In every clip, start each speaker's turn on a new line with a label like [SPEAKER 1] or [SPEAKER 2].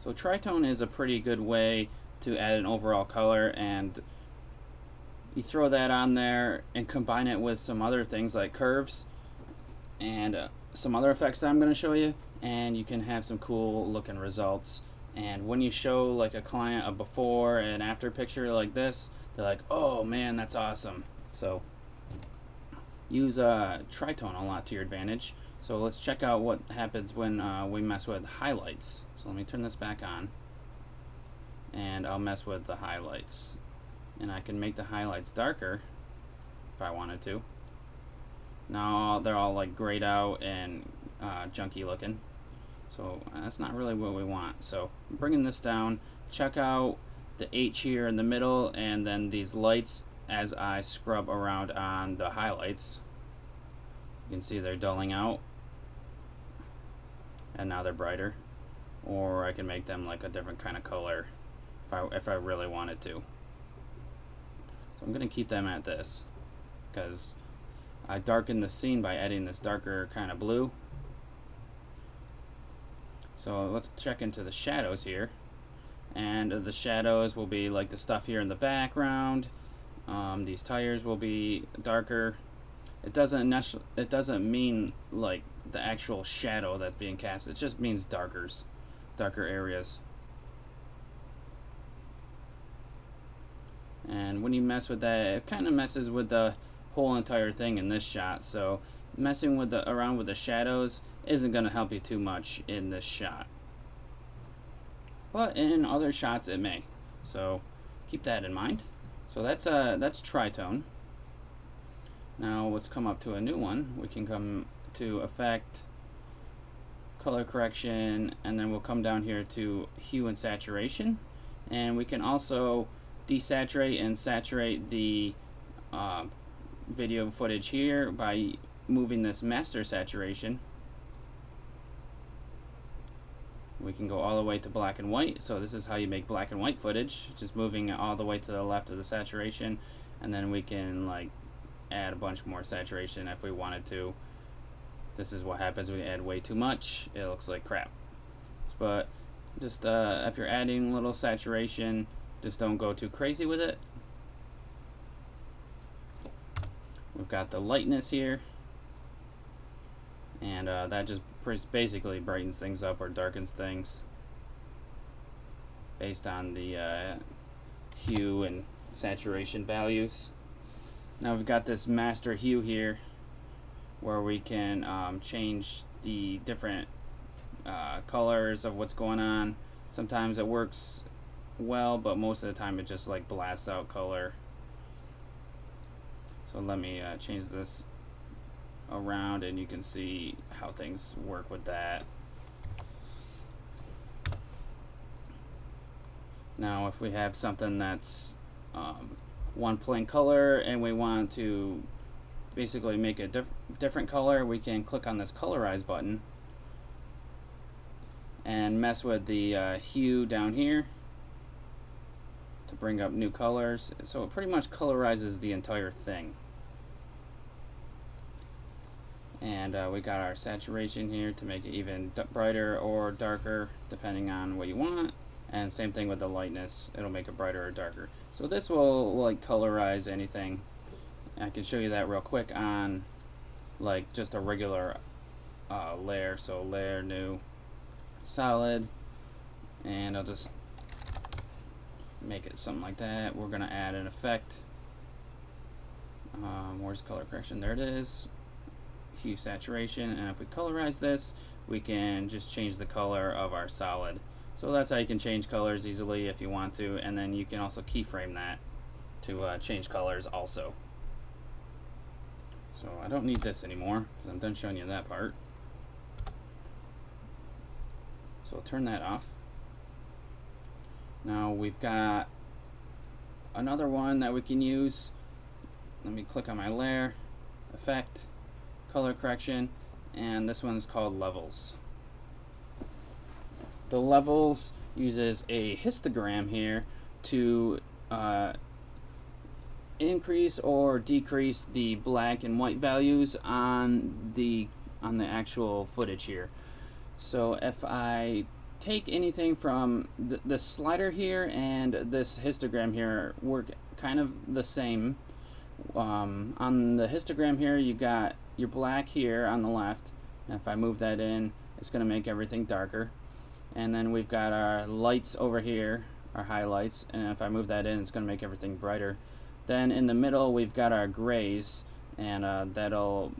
[SPEAKER 1] So tritone is a pretty good way to add an overall color, and you throw that on there and combine it with some other things like curves and some other effects that I'm going to show you, and you can have some cool looking results. And when you show like a client a before and after picture like this, they're like, oh man, that's awesome. So use tritone a lot to your advantage. So let's check out what happens when we mess with highlights. So let me turn this back on, and I'll mess with the highlights. And I can make the highlights darker if I wanted to. Now they're all like grayed out and junky looking. So that's not really what we want. So I'm bringing this down. Check out the H here in the middle, and then these lights as I scrub around on the highlights. You can see they're dulling out, and now they're brighter. Or I can make them like a different kind of color if I really wanted to. So I'm going to keep them at this because I darken the scene by adding this darker kind of blue. So let's check into the shadows here, and the shadows will be like the stuff here in the background. These tires will be darker. It doesn't mean like the actual shadow that's being cast. It just means darker areas. And when you mess with that, it kind of messes with the whole entire thing in this shot. So messing with around with the shadows isn't going to help you too much in this shot, but in other shots it may. So keep that in mind. So that's tritone. Now let's come up to a new one. We can come to effect, color correction, and then we'll come down here to hue and saturation, and we can also desaturate and saturate the video footage here by moving this master saturation. We can go all the way to black and white. So this is how you make black and white footage, just moving it all the way to the left of the saturation, and then we can like add a bunch more saturation if we wanted to. This is what happens when you add way too much. It looks like crap. But just if you're adding a little saturation, just don't go too crazy with it. We've got the lightness here, and that just basically brightens things up or darkens things based on the hue and saturation values. Now we've got this master hue here where we can change the different colors of what's going on. Sometimes it works well, but most of the time it just like blasts out color. So let me change this around, and you can see how things work with that. Now if we have something that's one plain color and we want to basically make a different color, we can click on this colorize button and mess with the hue down here to bring up new colors. So it pretty much colorizes the entire thing. And we got our saturation here to make it even brighter or darker depending on what you want, and same thing with the lightness, it'll make it brighter or darker. So this will like colorize anything. I can show you that real quick on like just a regular layer. So layer, new, solid, and I'll just make it something like that. We're gonna add an effect. Where's color correction? There it is. Hue saturation, and if we colorize this, we can just change the color of our solid. So that's how you can change colors easily if you want to, and then you can also keyframe that to change colors also. So I don't need this anymore because I'm done showing you that part. So I'll turn that off. Now we've got another one that we can use. Let me click on my layer, effect, color correction, and this one's called levels. The levels uses a histogram here to increase or decrease the black and white values on the actual footage here. So if I take anything from the slider here and this histogram here work kind of the same. On the histogram here, you got your black here on the left, and if I move that in, it's going to make everything darker. And then we've got our lights over here, our highlights, and if I move that in, it's going to make everything brighter. Then in the middle, we've got our grays, and that'll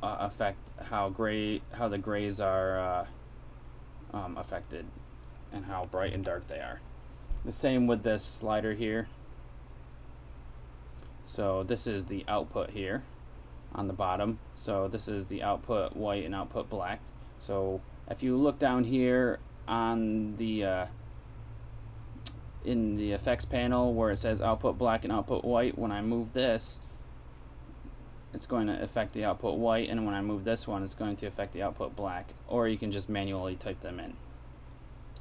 [SPEAKER 1] affect how the grays are affected and how bright and dark they are. The same with this slider here. So this is the output here on the bottom. So this is the output white and output black. So if you look down here on the in the effects panel where it says output black and output white, when I move this, it's going to affect the output white, and when I move this one, it's going to affect the output black. Or you can just manually type them in.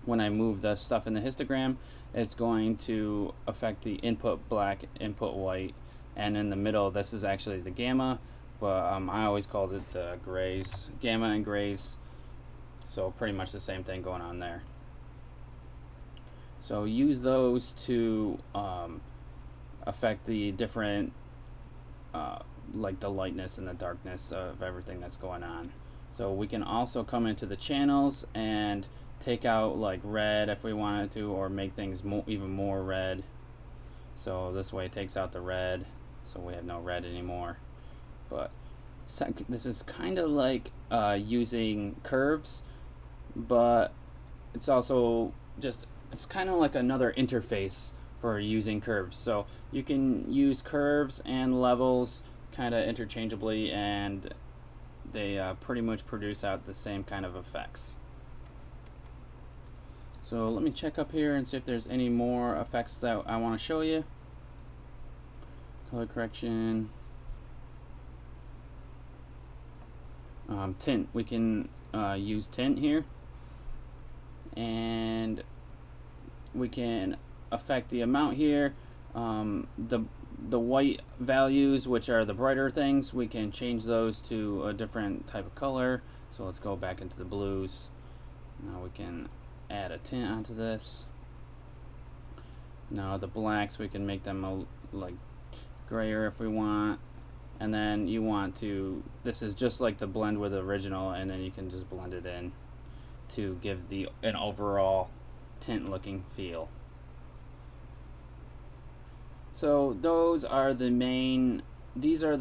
[SPEAKER 1] When I move the stuff in the histogram, it's going to affect the input black, input white, and in the middle, this is actually the gamma, but I always called it the grays, gamma and grays. So pretty much the same thing going on there. So use those to affect the different, like the lightness and the darkness of everything that's going on. So we can also come into the channels and take out like red if we wanted to, or make things even more red. So this way it takes out the red, so we have no red anymore. But this is kind of like using curves, but it's also just, it's kind of like another interface for using curves. So you can use curves and levels kind of interchangeably, and they pretty much produce out the same kind of effects. So let me check up here and see if there's any more effects that I want to show you. Color correction. Tint. We can use tint here, and we can affect the amount here. The white values, which are the brighter things, we can change those to a different type of color. So let's go back into the blues. Now we can add a tint onto this. Now the blacks, we can make them like grayer if we want. And then you want to, this is just like the blend with the original, and then you can just blend it in to give an overall tint looking feel. So these are the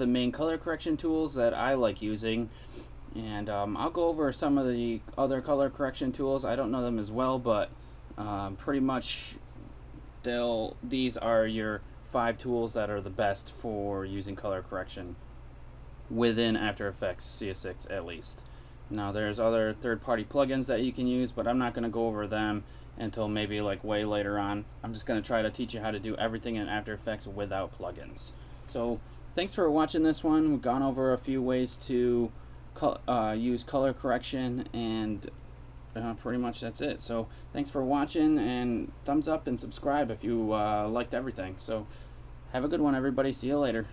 [SPEAKER 1] main color correction tools that I like using, and I'll go over some of the other color correction tools. I don't know them as well, but pretty much these are your 5 tools that are the best for using color correction within After Effects CS6 at least. Now there's other third-party plugins that you can use, but I'm not going to go over them until maybe like way later on. I'm just going to try to teach you how to do everything in After Effects without plugins. So thanks for watching this one. We've gone over a few ways to use color correction, and pretty much that's it. So thanks for watching, and thumbs up and subscribe if you liked everything. So have a good one, everybody. See you later.